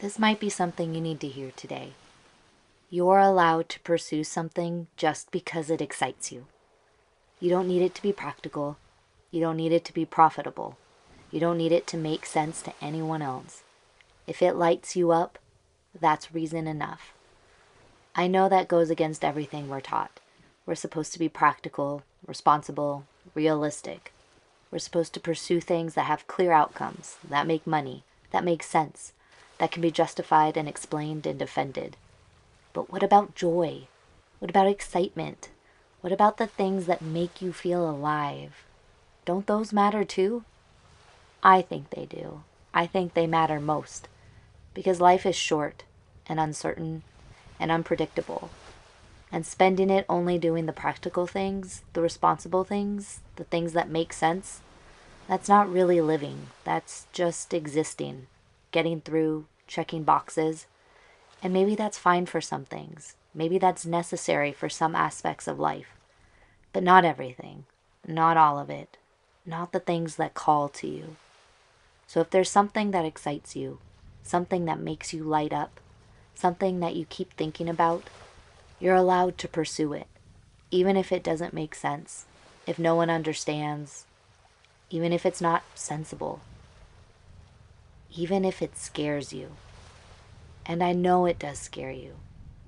This might be something you need to hear today. You're allowed to pursue something just because it excites you. You don't need it to be practical. You don't need it to be profitable. You don't need it to make sense to anyone else. If it lights you up, that's reason enough. I know that goes against everything we're taught. We're supposed to be practical, responsible, realistic. We're supposed to pursue things that have clear outcomes, that make money, that make sense, that can be justified and explained and defended. But what about joy? What about excitement? What about the things that make you feel alive? Don't those matter too? I think they do. I think they matter most. Because life is short and uncertain and unpredictable. And spending it only doing the practical things, the responsible things, the things that make sense, that's not really living. That's just existing, getting through, checking boxes. And maybe that's fine for some things. Maybe that's necessary for some aspects of life. But not everything. Not all of it. Not the things that call to you. So if there's something that excites you, something that makes you light up, something that you keep thinking about, you're allowed to pursue it, even if it doesn't make sense, if no one understands, even if it's not sensible, even if it scares you. And I know it does scare you,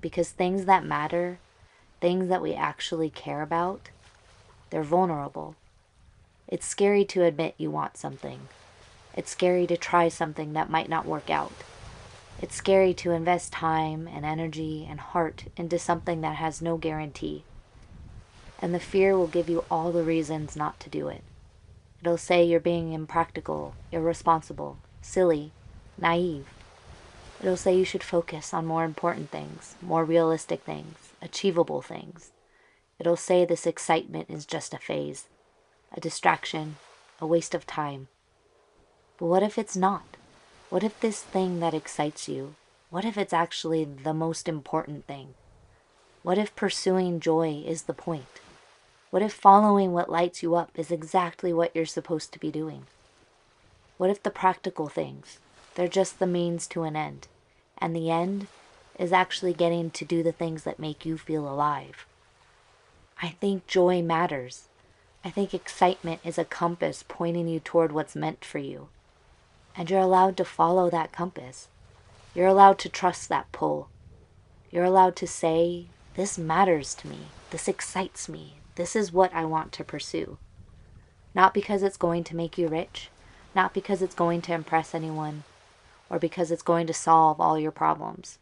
because things that matter, things that we actually care about, they're vulnerable. It's scary to admit you want something. It's scary to try something that might not work out. It's scary to invest time and energy and heart into something that has no guarantee. And the fear will give you all the reasons not to do it. It'll say you're being impractical, irresponsible, silly, naive. It'll say you should focus on more important things, more realistic things, achievable things. It'll say this excitement is just a phase, a distraction, a waste of time. But what if it's not? What if this thing that excites you, what if it's actually the most important thing? What if pursuing joy is the point? What if following what lights you up is exactly what you're supposed to be doing? What if the practical things, they're just the means to an end, and the end is actually getting to do the things that make you feel alive? I think joy matters. I think excitement is a compass pointing you toward what's meant for you. And you're allowed to follow that compass. You're allowed to trust that pull. You're allowed to say, this matters to me. This excites me. This is what I want to pursue. Not because it's going to make you rich, not because it's going to impress anyone, or because it's going to solve all your problems,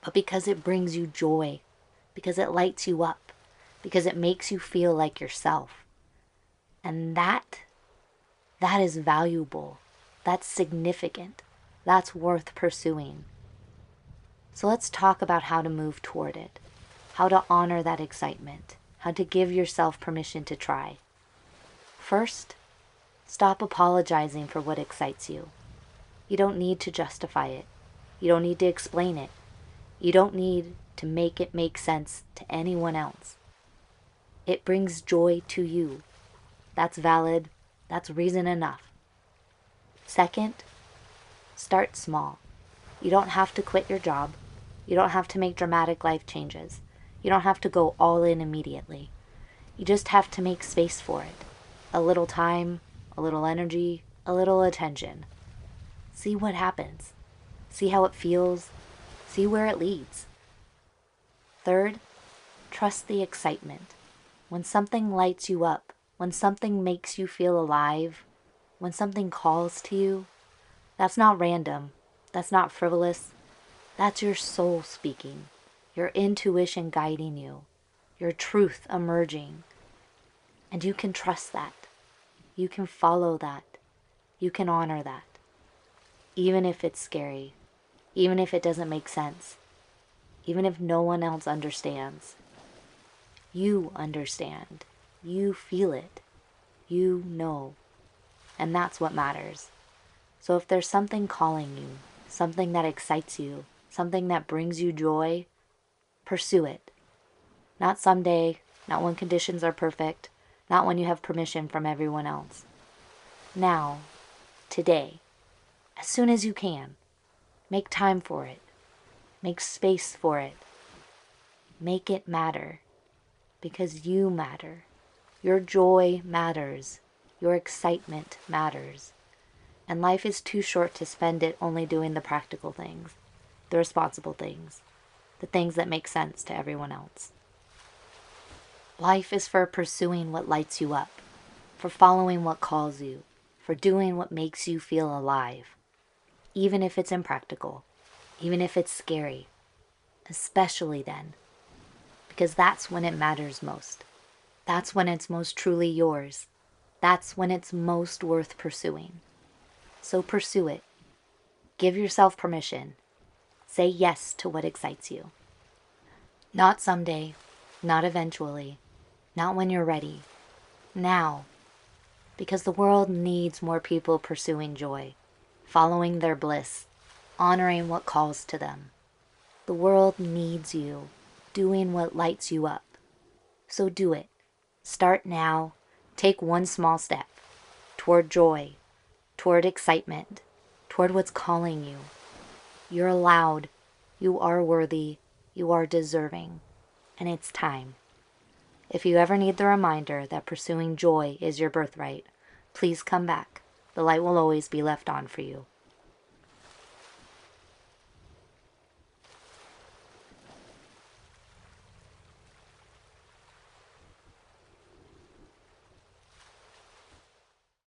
but because it brings you joy, because it lights you up, because it makes you feel like yourself. And that is valuable. That's significant. That's worth pursuing. So let's talk about how to move toward it, how to honor that excitement, how to give yourself permission to try. First, stop apologizing for what excites you. You don't need to justify it. You don't need to explain it. You don't need to make it make sense to anyone else. It brings joy to you. That's valid. That's reason enough. Second, start small. You don't have to quit your job. You don't have to make dramatic life changes. You don't have to go all in immediately. You just have to make space for it. A little time, a little energy, a little attention. See what happens. See how it feels. See where it leads. Third, trust the excitement. When something lights you up, when something makes you feel alive, when something calls to you, that's not random. That's not frivolous. That's your soul speaking, your intuition guiding you, your truth emerging. And you can trust that. You can follow that. You can honor that. Even if it's scary, even if it doesn't make sense, even if no one else understands. You understand. You feel it. You know. And that's what matters. So if there's something calling you, something that excites you, something that brings you joy, pursue it. Not someday, not when conditions are perfect, not when you have permission from everyone else. Now, today, as soon as you can. Make time for it. Make space for it. Make it matter, because you matter. Your joy matters. Your excitement matters. And life is too short to spend it only doing the practical things, the responsible things, the things that make sense to everyone else. Life is for pursuing what lights you up, for following what calls you, for doing what makes you feel alive, even if it's impractical, even if it's scary, especially then, because that's when it matters most. That's when it's most truly yours. That's when it's most worth pursuing. So pursue it. Give yourself permission. Say yes to what excites you. Not someday, not eventually, not when you're ready. Now. Because the world needs more people pursuing joy, following their bliss, honoring what calls to them. The world needs you, doing what lights you up. So do it. Start now. Take one small step toward joy, toward excitement, toward what's calling you. You're allowed. You are worthy. You are deserving. And it's time. If you ever need the reminder that pursuing joy is your birthright, please come back. The light will always be left on for you.